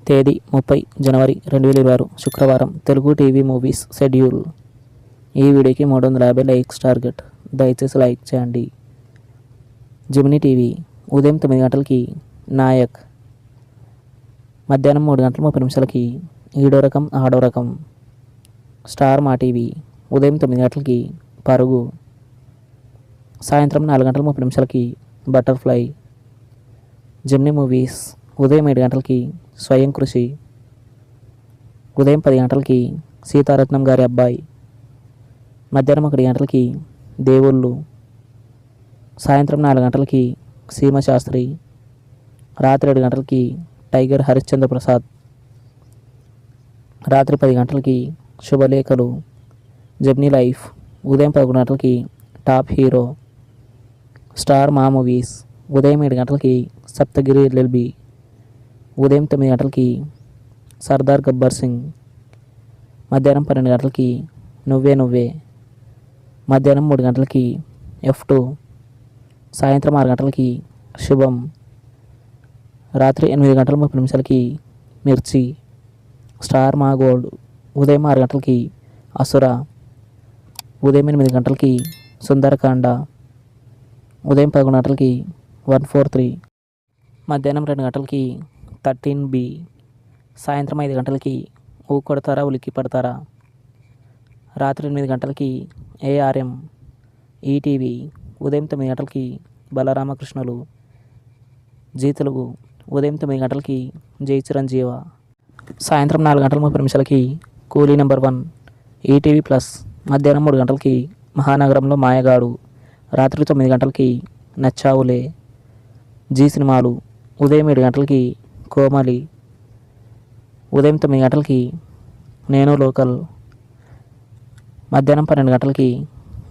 తేదీ 30 జనవరి 2026 శుక్రవారం. Telugu TV movies schedule. ఈ వీడియోకి 350 లైక్స్ టార్గెట్. దయచేసి లైక్ చేయండి. జెమినీ టీవీ ఉదయం 9 గంటలకి నాయక్, మధ్యాహ్నం 3:30 ఈడో రకం ఆడో రకం. స్టార్ మా టీవీ ఉదయం 9 గంటలకి పరుగు, సాయంత్రం 4:30 బటర్ఫ్లై. జెమినీ మూవీస్ ఉదయం 7 గంటలకి స్వయం కృషి, ఉదయం 10 గంటలకి సీతారత్నం గారి అబ్బాయి, మధ్యాహ్నం 1 గంటలకి దేవుళ్ళు, సాయంత్రం 4 గంటలకి సీమ శాస్త్రి, రాత్రి 7 గంటలకి టైగర్ హరిశ్చంద్ర ప్రసాద్, రాత్రి 10 గంటలకి శుభలేఖలు. జెమినీ లైఫ్ ఉదయం 11 గంటలకి టాప్ హీరో. స్టార్ మా మూవీస్ ఉదయం 7 గంటలకి సప్తగిరి ఎల్ఎల్బి, ఉదయం 9 గంటలకి సర్దార్ గబ్బర్ సింగ్, మధ్యాహ్నం 12 గంటలకి నువ్వే నువ్వే, మధ్యాహ్నం 3 గంటలకి F2, సాయంత్రం 6 గంటలకి శుభం, రాత్రి 8:30 మిర్చి. స్టార్ మా గోల్డ్ ఉదయం 6 గంటలకి అసుర, ఉదయం 8 గంటలకి సుందరకాండ, ఉదయం 11 గంటలకి 143, మధ్యాహ్నం 2 గంటలకి 13B, సాయంత్రం 5 గంటలకి ఊ కొడతారా ఉలిక్కి పడతారా, రాత్రి 8 గంటలకి ARM. ఈటీవీ ఉదయం 9 గంటలకి బలరామకృష్ణులు. జీ తెలుగు ఉదయం 9 గంటలకి జై చిరంజీవ, సాయంత్రం 4:30 కూలీ నెంబర్ 1. ఈటీవీ ప్లస్ మధ్యాహ్నం 3 గంటలకి మహానగరంలో మాయగాడు, రాత్రి 9 గంటలకి నచ్చావులే. జీ సినిమాలు ఉదయం 7 గంటలకి కోమలి, ఉదయం 9 గంటలకి నేను లోకల్, మధ్యాహ్నం 12 గంటలకి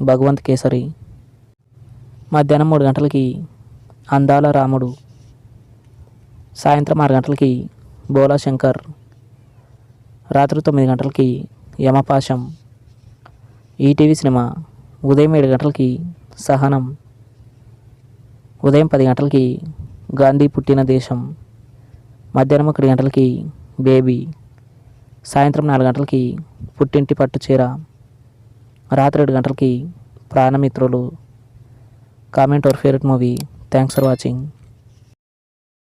భగవంత్ కేసరి, మధ్యాహ్నం 3 గంటలకి అందాల రాముడు, సాయంత్రం 6 గంటలకి బోలా శంకర్, రాత్రి 9 గంటలకి యమపాశం. ఈటీవీ సినిమా ఉదయం 7 గంటలకి సహనం, ఉదయం 10 గంటలకి గాంధీ పుట్టిన దేశం, మధ్యాహ్నం 1 గంటలకి బేబీ, సాయంత్రం 4 గంటలకి పుట్టింటి పట్టు చీర, రాత్రి 7 గంటలకి ప్రాణమిత్రులు. Comment your favourite movie. Thanks for watching.